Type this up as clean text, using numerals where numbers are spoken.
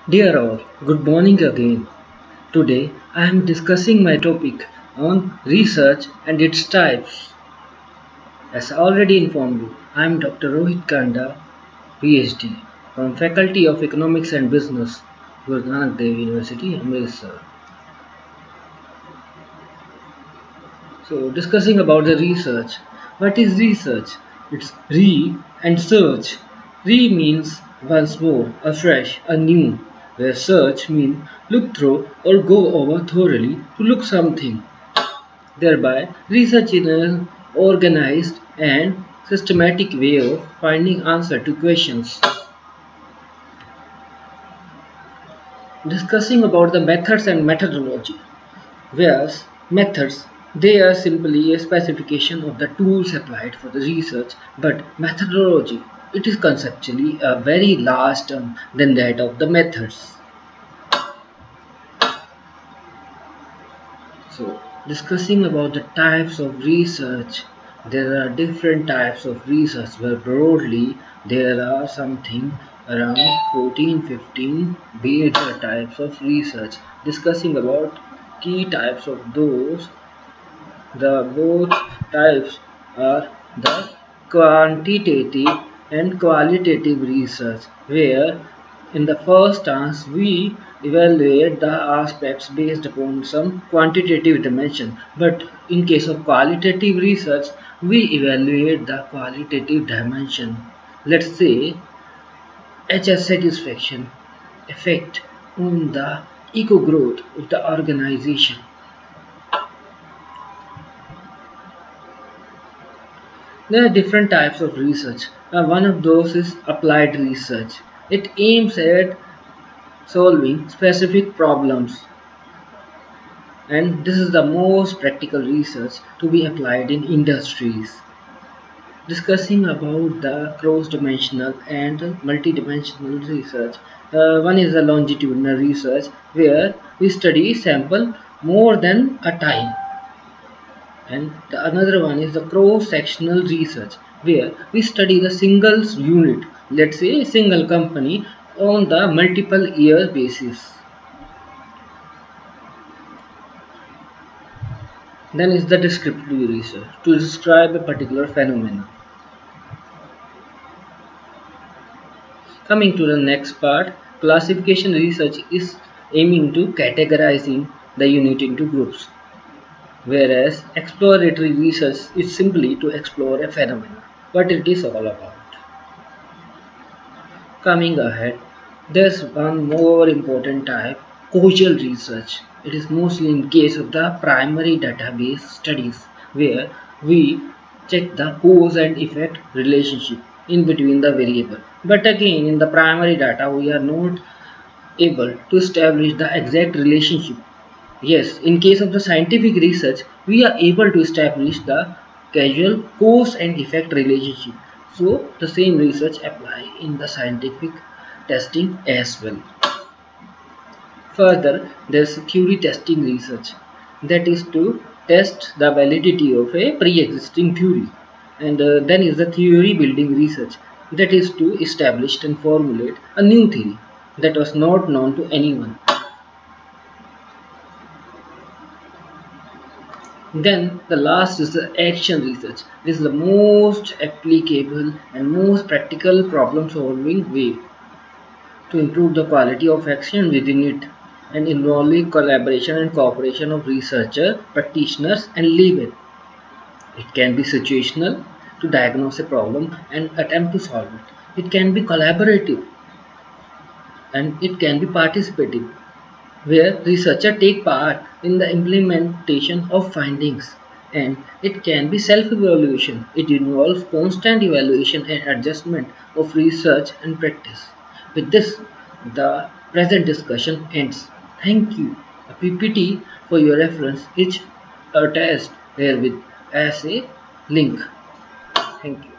Dear all, good morning again. Today I am discussing my topic on research and its types. As I already informed you, I am Dr. Rohit Kanda, PhD, from Faculty of Economics and Business, Guru Nanak Dev University, Amritsar. So, discussing about the research. What is research? It's re and search. Re means once more, afresh, anew, where search means look through or go over thoroughly to look something. Thereby, research is an organized and systematic way of finding answer to questions. Discussing about the methods and methodology. Whereas methods, they are simply a specification of the tools applied for the research, but methodology, it is conceptually a very large term than that of the methods. So, discussing about the types of research, there are different types of research, where broadly there are something around 14-15 major types of research. Discussing about key types of those, the both types are the quantitative and qualitative research, where in the first task we evaluate the aspects based upon some quantitative dimension, but in case of qualitative research we evaluate the qualitative dimension. Let's say HS satisfaction effect on the eco growth of the organization. There are different types of research. One of those is applied research. It aims at solving specific problems, and this is the most practical research to be applied in industries. Discussing about the cross-dimensional and multidimensional research. One is the longitudinal research, where we study sample more than a time, and the another one is the cross-sectional research, where we study the single unit, let's say a single company, on the multiple year basis. Then is the descriptive research, to describe a particular phenomenon. Coming to the next part, classification research is aiming to categorizing the unit into groups, whereas exploratory research is simply to explore a phenomenon, what it is all about. Coming ahead, there's one more important type, causal research. It is mostly in case of the primary database studies, where we check the cause and effect relationship in between the variable. But again, in the primary data, we are not able to establish the exact relationship. Yes, in case of the scientific research, we are able to establish the causal cause and effect relationship. So the same research apply in the scientific testing as well. Further, there's theory testing research, that is to test the validity of a pre-existing theory. And then is the theory building research, that is to establish and formulate a new theory that was not known to anyone. Then the last is the action research. This is the most applicable and most practical problem solving way to improve the quality of action within it, and involving collaboration and cooperation of researchers, practitioners and laymen. It can be situational, to diagnose a problem and attempt to solve it. It can be collaborative, and it can be participative, where researchers take part in the implementation of findings, and it can be self-evaluation. It involves constant evaluation and adjustment of research and practice. With this, the present discussion ends. Thank you. A PPT for your reference is attached herewith as a link. Thank you.